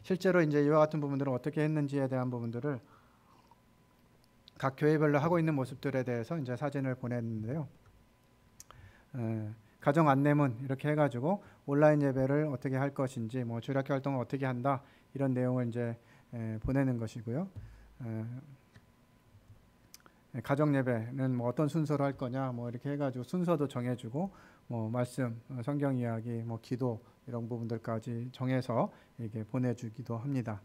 실제로 이제 이와 같은 부분들을 어떻게 했는지에 대한 부분들을 각 교회별로 하고 있는 모습들에 대해서 이제 사진을 보냈는데요. 가정 안내문 이렇게 해가지고 온라인 예배를 어떻게 할 것인지, 뭐 주일학교 활동을 어떻게 한다 이런 내용을 이제 보내는 것이고요. 가정 예배는 뭐 어떤 순서로 할 거냐, 뭐 이렇게 해가지고 순서도 정해주고, 뭐 말씀, 성경 이야기, 뭐 기도 이런 부분들까지 정해서 이렇게 보내주기도 합니다.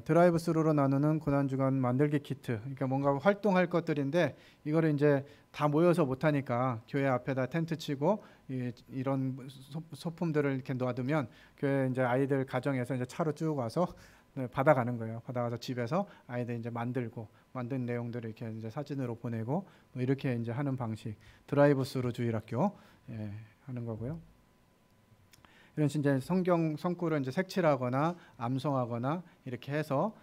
드라이브 스루로 나누는 고난주간 만들기 키트. 그러니까 뭔가 활동할 것들인데 이거를 이제 다 모여서 못하니까 교회 앞에다 텐트 치고 이런 소품들을 이렇게 놔두면 교회 이제 아이들 가정에서 이제 차로 쭉 와서 받아가는 거예요. 받아가서 집에서 아이들 이제 만든 내용들을 이렇게 이제 사진으로 보내고 뭐 이렇게 이제 하는 방식. 드라이브 스루 주일학교 하는 거고요. 이런 이제 성경 성구를 이제 색칠하거나 암송하거나 이렇게 해서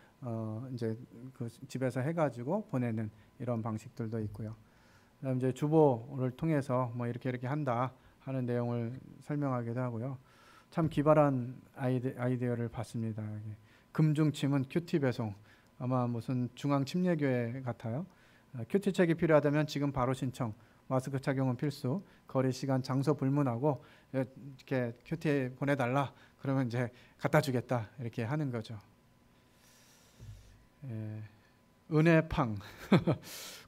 이제 그 집에서 해가지고 보내는 이런 방식들도 있고요. 그다음 이제 주보를 통해서 뭐 이렇게 한다 하는 내용을 설명하기도 하고요. 참 기발한 아이디어를 봤습니다. 금중침은 큐티 배송. 아마 무슨 중앙 침례교회 같아요. 큐티 책이 필요하다면 지금 바로 신청. 마스크 착용은 필수. 거리, 시간, 장소 불문하고 이렇게 큐티에 보내달라. 그러면 이제 갖다 주겠다. 이렇게 하는 거죠. 은혜팡,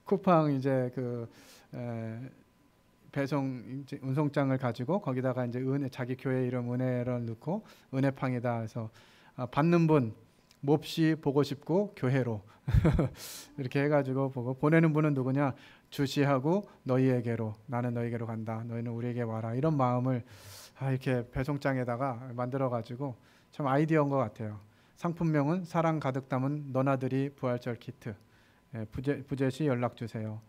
쿠팡 이제 그 배송 이제 운송장을 가지고 거기다가 이제 자기 교회 이름 은혜를 넣고 은혜팡이다 해서 받는 분 몹시 보고 싶고 교회로 이렇게 해가지고 보고, 보내는 분은 누구냐? 주시하고 너희에게로, 나는 너희에게로 간다, 너희는 우리에게 와라, 이런 마음을 이렇게 배송장에다가 만들어가지고 참 아이디어인 것 같아요. 상품명은 사랑 가득 담은 너나들이 부활절 키트, 부재시 연락 주세요.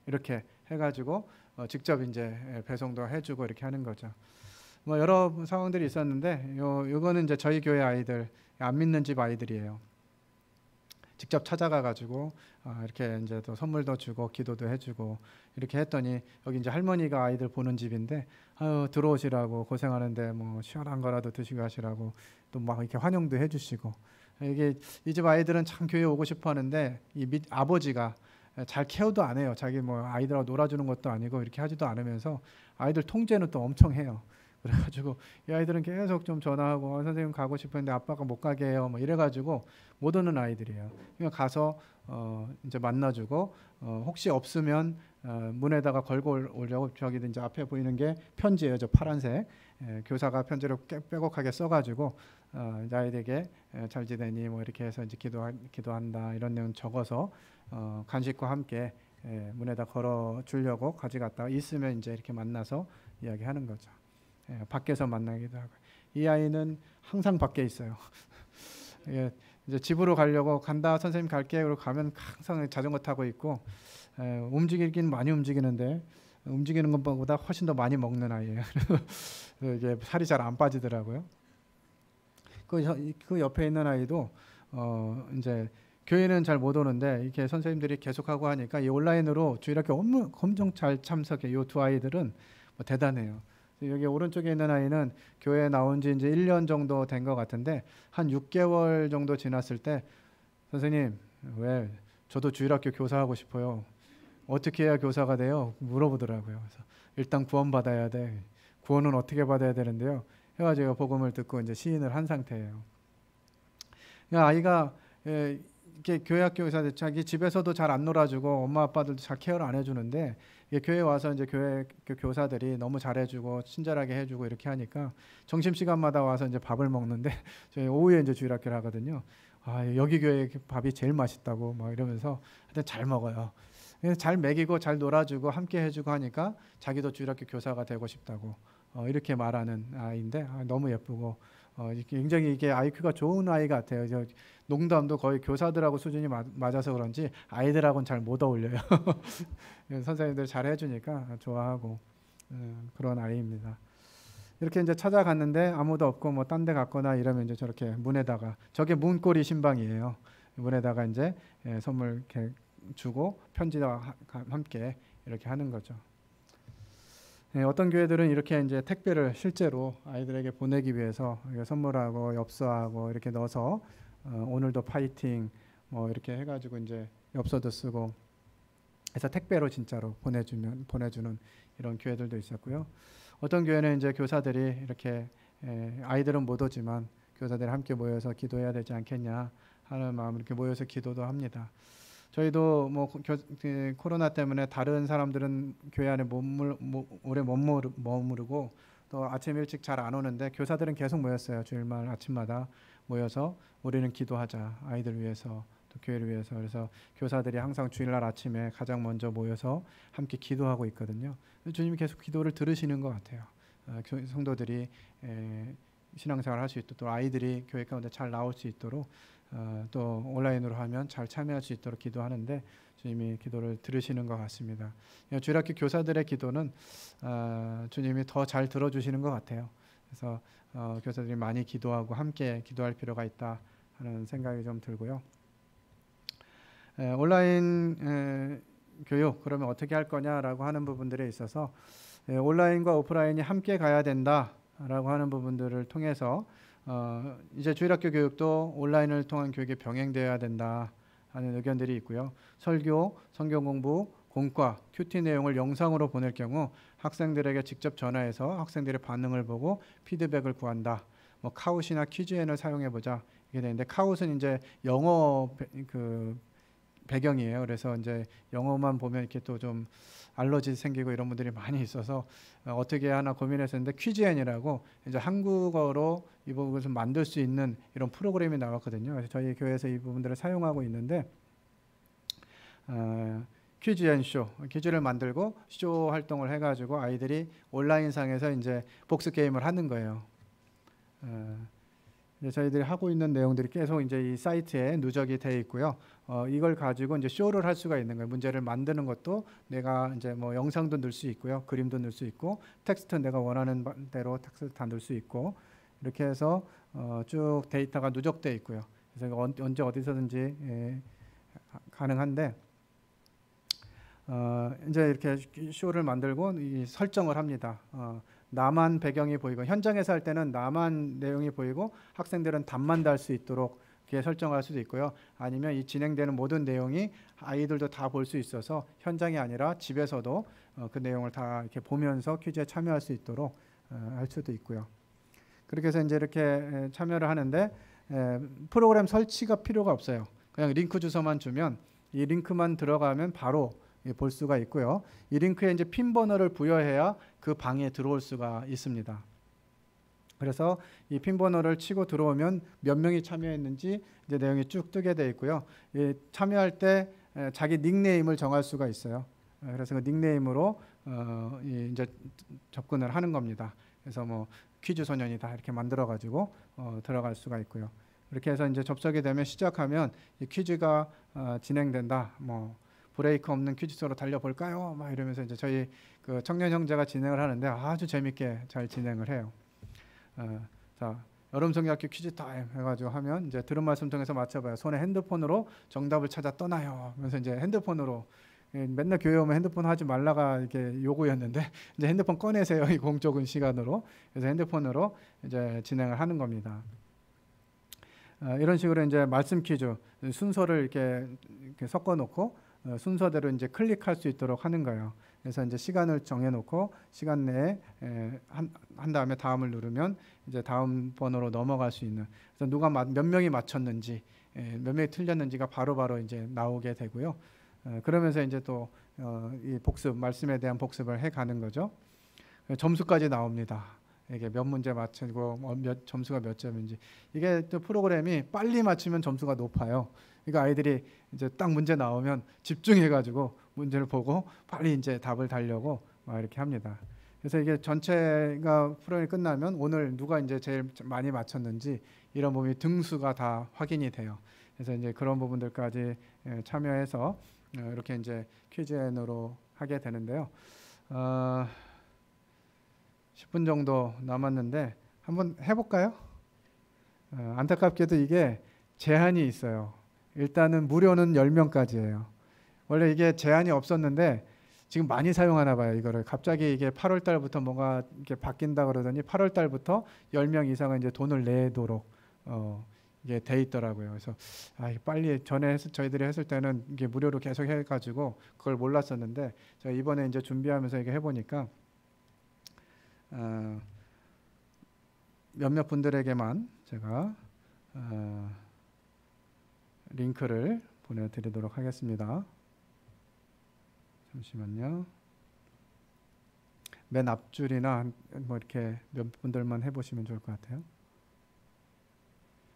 이렇게 해가지고 직접 이제 배송도 해주고 이렇게 하는 거죠. 뭐 여러 상황들이 있었는데 요거는 이제 저희 교회 아이들, 안 믿는 집 아이들이에요. 직접 찾아가 가지고 이렇게 이제 또 선물도 주고 기도도 해주고 이렇게 했더니, 여기 이제 할머니가 아이들 보는 집인데 들어오시라고, 고생하는데 뭐 시원한 거라도 드시고 하시라고 또 막 이렇게 환영도 해주시고, 이게 이 집 아이들은 참 교회 오고 싶어 하는데 이 아버지가 잘 케어도 안 해요. 자기 뭐 아이들하고 놀아주는 것도 아니고 이렇게 하지도 않으면서 아이들 통제는 또 엄청 해요. 그래가지고 이 아이들은 계속 좀 전화하고 선생님 가고 싶은데 아빠가 못 가게 해요. 뭐 이래가지고 못 오는 아이들이에요. 그러니까 가서 이제 만나주고 혹시 없으면 문에다가 걸고 오려고, 저기 이제 앞에 보이는 게 편지예요. 저 파란색 교사가 편지를 빼곡하게 써가지고 이제 아이들에게 잘 지내니 뭐 이렇게 해서 이제 기도한다 이런 내용 적어서 간식과 함께 문에다 걸어 주려고 가져갔다가 있으면 이제 이렇게 만나서 이야기하는 거죠. 밖에서 만나기도 하고. 이 아이는 항상 밖에 있어요. 이제 집으로 가려고 간다, 선생님 갈게, 그러고 가면 항상 자전거 타고 있고, 움직이긴 많이 움직이는데 움직이는 것보다 훨씬 더 많이 먹는 아이예요. 이게 살이 잘 안 빠지더라고요. 그 옆에 있는 아이도 이제 교회는 잘 못 오는데 이렇게 선생님들이 계속하고 하니까 이 온라인으로 주일학교 엄청 잘 참석해. 이 두 아이들은 뭐 대단해요. 여기 오른쪽에 있는 아이는 교회에 나온 지 이제 1년 정도 된 것 같은데, 한 6개월 정도 지났을 때 선생님, 왜 저도 주일학교 교사하고 싶어요. 어떻게 해야 교사가 돼요? 물어보더라고요. 그래서 일단 구원 받아야 돼. 구원은 어떻게 받아야 되는데요? 해가지고 복음을 듣고 이제 시인을 한 상태예요. 아이가 이렇게 교회 학교에서 자기 집에서도 잘 안 놀아주고 엄마 아빠들도 잘 케어를 안 해주는데, 교회 와서 이제 교회 교사들이 너무 잘해주고 친절하게 해주고 이렇게 하니까 점심 시간마다 와서 이제 밥을 먹는데, 저희 오후에 이제 주일학교를 하거든요. 여기 교회 밥이 제일 맛있다고 막 이러면서 하여튼 잘 먹어요. 잘 먹이고 잘 놀아주고 함께 해주고 하니까 자기도 주일학교 교사가 되고 싶다고 이렇게 말하는 아이인데 너무 예쁘고 굉장히 이게 IQ가 좋은 아이 같아요. 농담도 거의 교사들하고 수준이 맞아서 그런지 아이들하고는 잘 못 어울려요. 선생님들 잘 해주니까 좋아하고 그런 아이입니다. 이렇게 이제 찾아갔는데 아무도 없고 뭐 딴 데 갔거나 이러면 이제 저렇게 문에다가, 저게 문고리 신방이에요. 문에다가 이제 선물 이렇게 주고 편지와 함께 이렇게 하는 거죠. 어떤 교회들은 이렇게 이제 택배를 실제로 아이들에게 보내기 위해서 선물하고 엽서하고 이렇게 넣어서 오늘도 파이팅, 뭐 이렇게 해가지고 이제 엽서도 쓰고 해서 택배로 진짜로 보내주는 이런 교회들도 있었고요. 어떤 교회는 이제 교사들이 이렇게 아이들은 못 오지만 교사들이 함께 모여서 기도해야 되지 않겠냐 하는 마음으로 이렇게 모여서 기도도 합니다. 저희도 뭐 코로나 때문에 다른 사람들은 교회 안에 오래 못 머무르고 또 아침 일찍 잘 안 오는데 교사들은 계속 모였어요. 주일날 아침마다 모여서 우리는 기도하자, 아이들 위해서 또 교회를 위해서. 그래서 교사들이 항상 주일날 아침에 가장 먼저 모여서 함께 기도하고 있거든요. 주님이 계속 기도를 들으시는 것 같아요. 성도들이 신앙생활 할 수 있도록, 또 아이들이 교회 가운데 잘 나올 수 있도록, 또 온라인으로 하면 잘 참여할 수 있도록 기도하는데 주님이 기도를 들으시는 것 같습니다. 주일학교 교사들의 기도는 주님이 더 잘 들어주시는 것 같아요. 그래서 교사들이 많이 기도하고 함께 기도할 필요가 있다 하는 생각이 좀 들고요. 온라인 교육 그러면 어떻게 할 거냐라고 하는 부분들에 있어서 온라인과 오프라인이 함께 가야 된다라고 하는 부분들을 통해서 이제 주일학교 교육도 온라인을 통한 교육이 병행되어야 된다 하는 의견들이 있고요. 설교, 성경 공부, 공과, 큐티 내용을 영상으로 보낼 경우 학생들에게 직접 전화해서 학생들의 반응을 보고 피드백을 구한다. 뭐 카웃이나 퀴즈엔을 사용해 보자 이게 되는데, 카웃은 이제 영어 배경이에요. 그래서 이제 영어만 보면 이렇게 또 좀 알러지 생기고 이런 분들이 많이 있어서 어떻게 하나 고민했었는데, 퀴즈엔이라고 이제 한국어로 이 부분을 좀 만들 수 있는 이런 프로그램이 나왔거든요. 그래서 저희 교회에서 이 부분들을 사용하고 있는데, 퀴즈앤 쇼, 퀴즈를 만들고 쇼 활동을 해가지고 아이들이 온라인상에서 이제 복수 게임을 하는 거예요. 저희들이 하고 있는 내용들이 계속 이제 이 사이트에 누적이 되어 있고요. 이걸 가지고 이제 쇼를 할 수가 있는 거예요. 문제를 만드는 것도 내가 이제 뭐 영상도 넣을 수 있고요, 그림도 넣을 수 있고, 텍스트 내가 원하는 대로 텍스트 다 넣을 수 있고, 이렇게 해서 쭉 데이터가 누적되어 있고요. 그래서 언제 어디서든지 가능한데, 이제 이렇게 쇼를 만들고 이 설정을 합니다. 나만 배경이 보이고, 현장에서 할 때는 나만 내용이 보이고 학생들은 답만 달 수 있도록 이렇게 설정할 수도 있고요. 아니면 이 진행되는 모든 내용이 아이들도 다 볼 수 있어서 현장이 아니라 집에서도 그 내용을 다 이렇게 보면서 퀴즈에 참여할 수 있도록 할 수도 있고요. 그렇게 해서 이제 이렇게 참여를 하는데 프로그램 설치가 필요가 없어요. 그냥 링크 주소만 주면 이 링크만 들어가면 바로 볼 수가 있고요. 이 링크에 이제 핀 번호를 부여해야 그 방에 들어올 수가 있습니다. 그래서 이 핀 번호를 치고 들어오면 몇 명이 참여했는지 이제 내용이 쭉 뜨게 돼 있고요. 참여할 때 자기 닉네임을 정할 수가 있어요. 그래서 그 닉네임으로 이제 접근을 하는 겁니다. 그래서 뭐 퀴즈 소년이다 이렇게 만들어 가지고 들어갈 수가 있고요. 이렇게 해서 이제 접속이 되면 시작하면 이 퀴즈가 진행된다. 뭐 브레이크 없는 퀴즈쇼로 달려볼까요? 막 이러면서 이제 저희 그 청년 형제가 진행을 하는데 아주 재밌게 잘 진행을 해요. 자, 여름 성경학교 퀴즈 타임 해가지고 하면 이제 들은 말씀 통해서 맞춰봐요. 손에 핸드폰으로 정답을 찾아 떠나요. 그래서 이제 핸드폰으로 맨날 교회 오면 핸드폰 하지 말라가 이렇게 요구였는데 이제 핸드폰 꺼내세요. 이 공적인 시간으로. 그래서 핸드폰으로 이제 진행을 하는 겁니다. 이런 식으로 이제 말씀 퀴즈 순서를 이렇게 섞어 놓고 순서대로 이제 클릭할 수 있도록 하는 거예요. 그래서 이제 시간을 정해놓고 시간 내에 한 다음에 다음을 누르면 이제 다음 번호로 넘어갈 수 있는. 그래서 누가 몇 명이 맞췄는지, 몇 명이 틀렸는지가 바로바로 이제 나오게 되고요. 그러면서 이제 또 이 복습, 말씀에 대한 복습을 해가는 거죠. 점수까지 나옵니다. 이게 몇 문제 맞추고 점수가 몇 점인지. 이게 또 프로그램이 빨리 맞추면 점수가 높아요. 그러니까 아이들이 이제 딱 문제 나오면 집중해가지고 문제를 보고 빨리 이제 답을 달려고 막 이렇게 합니다. 그래서 이게 전체가 프로그램이 끝나면 오늘 누가 이제 제일 많이 맞췄는지 이런 부분이 등수가 다 확인이 돼요. 그래서 이제 그런 부분들까지 참여해서 이렇게 이제 퀴즈앤으로 하게 되는데요. 10분 정도 남았는데 한번 해볼까요? 안타깝게도 이게 제한이 있어요. 일단은 무료는 10명까지예요. 원래 이게 제한이 없었는데 지금 많이 사용하나 봐요. 이거를 갑자기 이게 8월 달부터 뭔가 이렇게 바뀐다 그러더니 8월 달부터 10명 이상은 이제 돈을 내도록 이게 돼 있더라고요. 그래서 이게 빨리 전에 저희들이 했을 때는 이게 무료로 계속 해가지고 그걸 몰랐었는데 제가 이번에 이제 준비하면서 이게 해보니까 몇몇 분들에게만 제가 링크를 보내드리도록 하겠습니다. 잠시만요. 맨 앞줄이나 뭐 이렇게 몇 분들만 해보시면 좋을 것 같아요.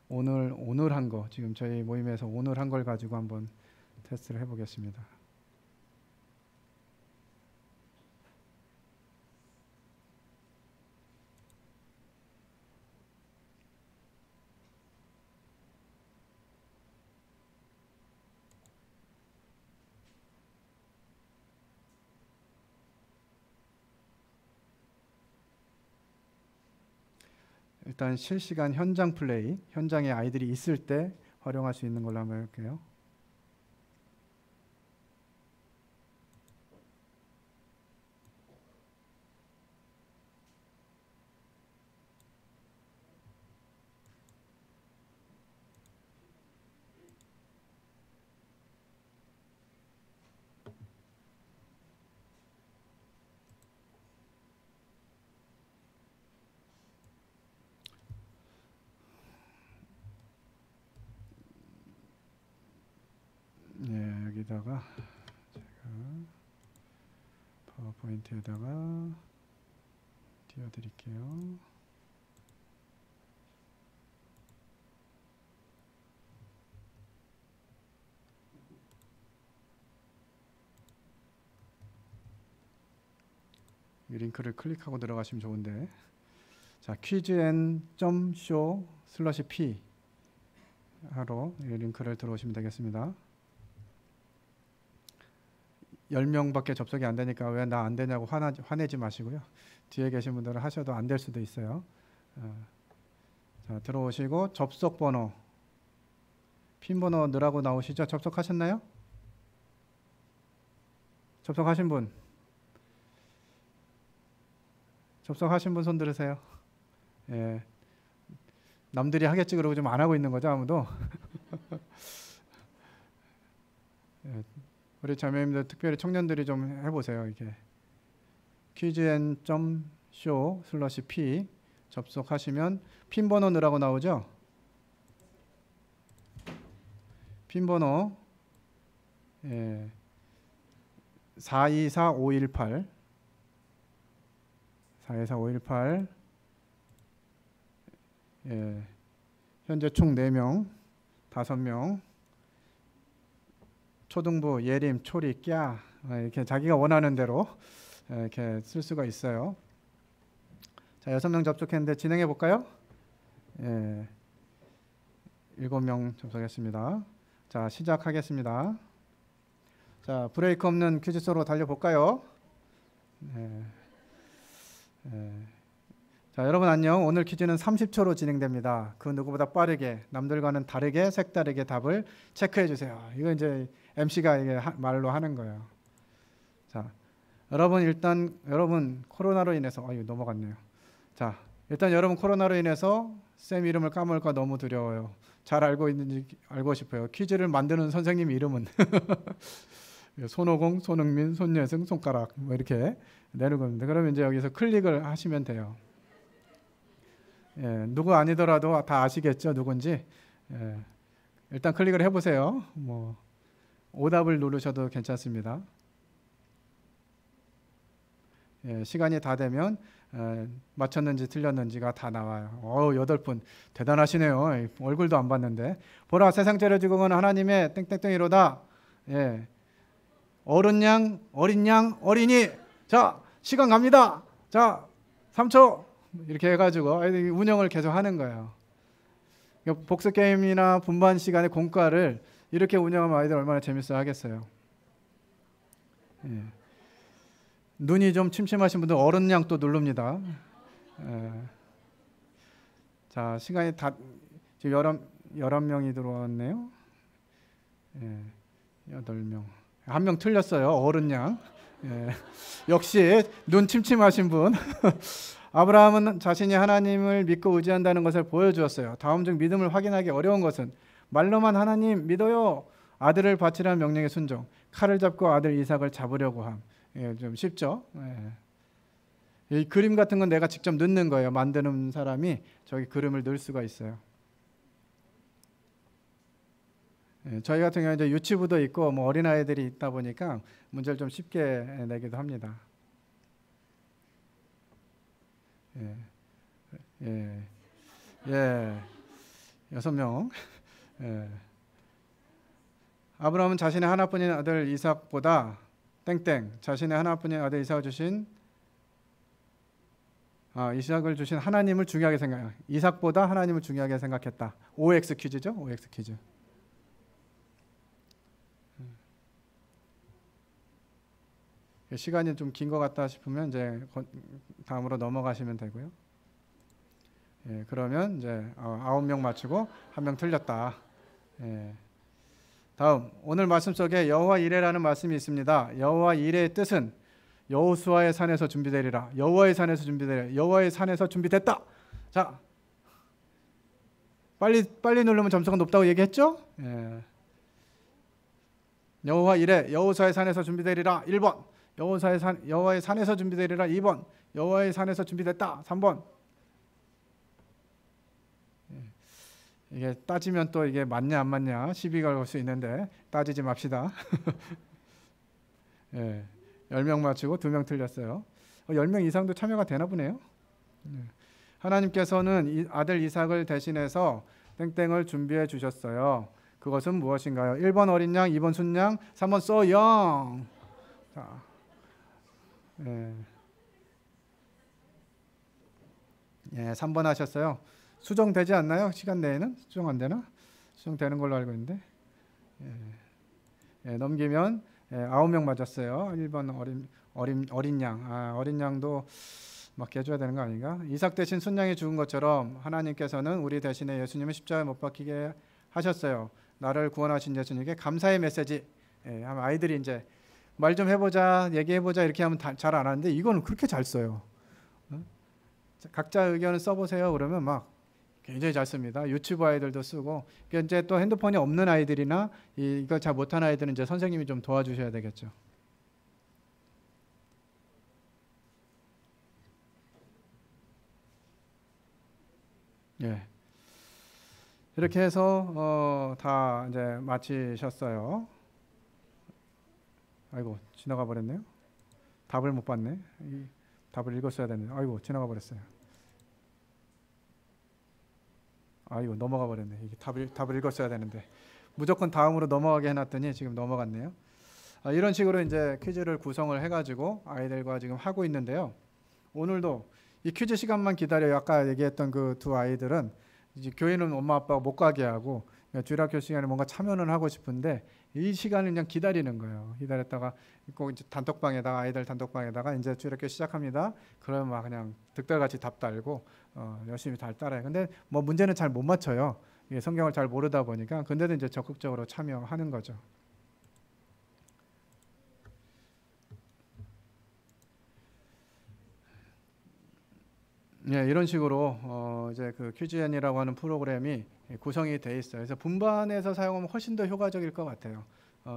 오늘 한 거, 지금 저희 모임에서 오늘 한 걸 가지고 한번 테스트를 해보겠습니다. 일단 실시간 현장 플레이, 현장에 아이들이 있을 때 활용할 수 있는 걸로 한번 해볼게요. 네, 여기다가 제가 파워포인트에다가 띄워드릴게요. 이 링크를 클릭하고 들어가시면 좋은데, 자, quiznShow/p 하러 이 링크를 들어오시면 되겠습니다. 10명밖에 접속이 안 되니까 왜 나 안 되냐고 화내지 마시고요. 뒤에 계신 분들은 하셔도 안 될 수도 있어요. 자, 들어오시고 접속 번호, 핀 번호 넣으라고 나오시죠? 접속하셨나요? 접속하신 분? 접속하신 분 손 들으세요. 예. 남들이 하겠지 그러고 좀 안 하고 있는 거죠, 아무도? 예. 우리 자매님들, 특별히 청년들이 좀 해보세요. 이게 quiznShow/p 접속하시면 핀 번호 넣으라고 나오죠? 핀 번호 424518 424518 현재 총 4명, 5명, 초등부, 예림, 초리, 꺄 이렇게 자기가 원하는 대로 이렇게 쓸 수가 있어요. 자, 6명 접속했는데 진행해 볼까요? 7명 접속했습니다. 자, 시작하겠습니다. 자, 브레이크 없는 퀴즈쇼로 달려볼까요? 자, 여러분 안녕. 오늘 퀴즈는 30초로 진행됩니다. 그 누구보다 빠르게, 남들과는 다르게, 색다르게 답을 체크해 주세요. 이거 이제 MC가 이게 말로 하는 거예요. 자, 여러분 코로나로 인해서 이거 넘어갔네요. 자, 일단 여러분 코로나로 인해서 쌤 이름을 까먹을까 너무 두려워요. 잘 알고 있는지 알고 싶어요. 퀴즈를 만드는 선생님 이름은 손오공, 손흥민, 손예승, 손가락 뭐 이렇게 내는 겁니다. 그러면 이제 여기서 클릭을 하시면 돼요. 누구 아니더라도 다 아시겠죠, 누군지. 일단 클릭을 해보세요. 뭐 오답을 누르셔도 괜찮습니다. 시간이 다 되면 맞췄는지 틀렸는지가 다 나와요. 8분 대단하시네요. 얼굴도 안 봤는데. 보라, 세상 죄를 지고 건 하나님의 땡땡땡이로다. 어른 양, 어린 양, 어린이. 자, 시간 갑니다. 자, 3초 이렇게 해가지고 운영을 계속 하는 거예요. 복습 게임이나 분반 시간의 공과를 이렇게 운영하면 아이들 얼마나 재밌어 하겠어요. 눈이 좀 침침하신 분들 어른 양 또 누릅니다. 자, 시간이 다 지금 11명이 들어왔네요. 8명. 한 명 틀렸어요. 어른 양. 예. 역시 눈 침침하신 분. 아브라함은 자신이 하나님을 믿고 의지한다는 것을 보여주었어요. 다음 중 믿음을 확인하기 어려운 것은 말로만 하나님 믿어요. 아들을 바치라는 명령에 순종. 칼을 잡고 아들 이삭을 잡으려고 함. 예, 좀 쉽죠. 예. 이 그림 같은 건 내가 직접 넣는 거예요. 만드는 사람이 저기 그림을 넣을 수가 있어요. 예, 저희 같은 경우는 이제 유치부도 있고 뭐 어린 아이들이 있다 보니까 문제를 좀 쉽게 내기도 합니다. 예, 예, 예, 6명. 예. 아브라함은 자신의 하나뿐인 아들 이삭보다 땡땡 자신의 하나뿐인 아들 이삭을 주신 이삭을 주신 하나님을 중요하게 생각. 이삭보다 하나님을 중요하게 생각했다. OX 퀴즈죠, OX 퀴즈. 시간이 좀 긴 것 같다 싶으면 이제 다음으로 넘어가시면 되고요. 예, 그러면 이제 9명 맞추고 1명 틀렸다. 예. 다음 오늘 말씀 속에 여호와 이레라는 말씀이 있습니다. 여호와 이레의 뜻은 여호수아의 산에서 준비되리라. 여호와의 산에서 준비되리라. 여호와의 산에서 준비됐다. 자, 빨리 누르면 점수가 높다고 얘기했죠? 예. 여호와 이레 여호수아의 산에서 준비되리라. 1번. 여호와의 산에서 준비되리라. 2번. 여호와의 산에서 준비됐다. 3번. 이게 따지면 또 이게 맞냐 안 맞냐 시비가 걸 수 있는데 따지지 맙시다. 예, 10명 맞추고 2명 틀렸어요. 10명 이상도 참여가 되나 보네요. 하나님께서는 아들 이삭을 대신해서 땡땡을 준비해 주셨어요. 그것은 무엇인가요? 1번 어린 양, 2번 순양, 3번 쏘영. 자, 예. 예, 3번 하셨어요. 수정되지 않나요? 시간 내에는? 수정 안 되나? 수정되는 걸로 알고 있는데. 예, 넘기면 9명 맞았어요. 1번 어린 양. 어린 양도 맞게 해줘야 되는 거 아닌가? 이삭 대신 순양이 죽은 것처럼 하나님께서는 우리 대신에 예수님을 십자가에 못 박히게 하셨어요. 나를 구원하신 예수님께 감사의 메시지. 예, 아이들이 이제 말 좀 해보자, 얘기해보자 이렇게 하면 잘 안 하는데 이거는 그렇게 잘 써요. 각자 의견을 써보세요. 그러면 막 굉장히 잘 씁니다. 유튜브 아이들도 쓰고. 이제 또 핸드폰이 없는 아이들이나 이걸 잘 못하는 아이들은 이제 선생님이 좀 도와주셔야 되겠죠. 예. 이렇게 해서 다 이제 마치셨어요. 아이고 지나가 버렸네요. 답을 못 봤네. 답을 읽었어야 되는데 아이고 지나가 버렸어요. 아이고 넘어가 버렸네. 이게 답을 읽었어야 되는데 무조건 다음으로 넘어가게 해놨더니 지금 넘어갔네요. 이런 식으로 이제 퀴즈를 구성을 해가지고 아이들과 지금 하고 있는데요. 오늘도 이 퀴즈 시간만 기다려요. 아까 얘기했던 그 두 아이들은 이제 교회는 엄마 아빠가 못 가게 하고 주일학교 시간에 뭔가 참여는 하고 싶은데 이 시간을 그냥 기다리는 거예요. 기다렸다가 꼭 이제 단톡방에다가 아이들 단톡방에다가 이제 주일학교 시작합니다. 그러면 막 그냥 득달같이 답 달고 열심히 잘 따라요. 근데 뭐 문제는 잘 못 맞춰요. 이게 성경을 잘 모르다 보니까. 근데도 이제 적극적으로 참여하는 거죠. 예, 이런 식으로 이제 그 퀴즈앤이라고 하는 프로그램이 구성이 돼 있어요. 그래서 분반해서 사용하면 훨씬 더 효과적일 것 같아요.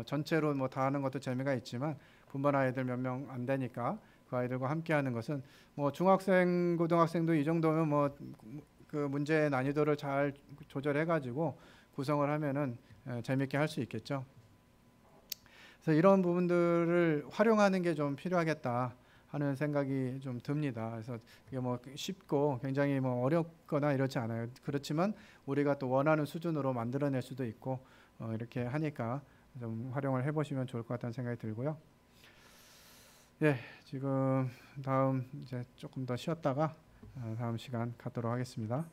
전체로 뭐 다 하는 것도 재미가 있지만 분반 아이들 몇 명 안 되니까 그 아이들과 함께 하는 것은 뭐 중학생, 고등학생도 이 정도면 뭐 그 문제의 난이도를 잘 조절해 가지고 구성을 하면은 재밌게 할 수 있겠죠. 그래서 이런 부분들을 활용하는 게 좀 필요하겠다 하는 생각이 좀 듭니다. 그래서 이게 뭐 쉽고 굉장히 뭐 어렵거나 이렇지 않아요. 그렇지만 우리가 또 원하는 수준으로 만들어낼 수도 있고 이렇게 하니까 좀 활용을 해보시면 좋을 것 같다는 생각이 들고요. 예, 지금 다음 이제 조금 더 쉬었다가 다음 시간 갖도록 하겠습니다.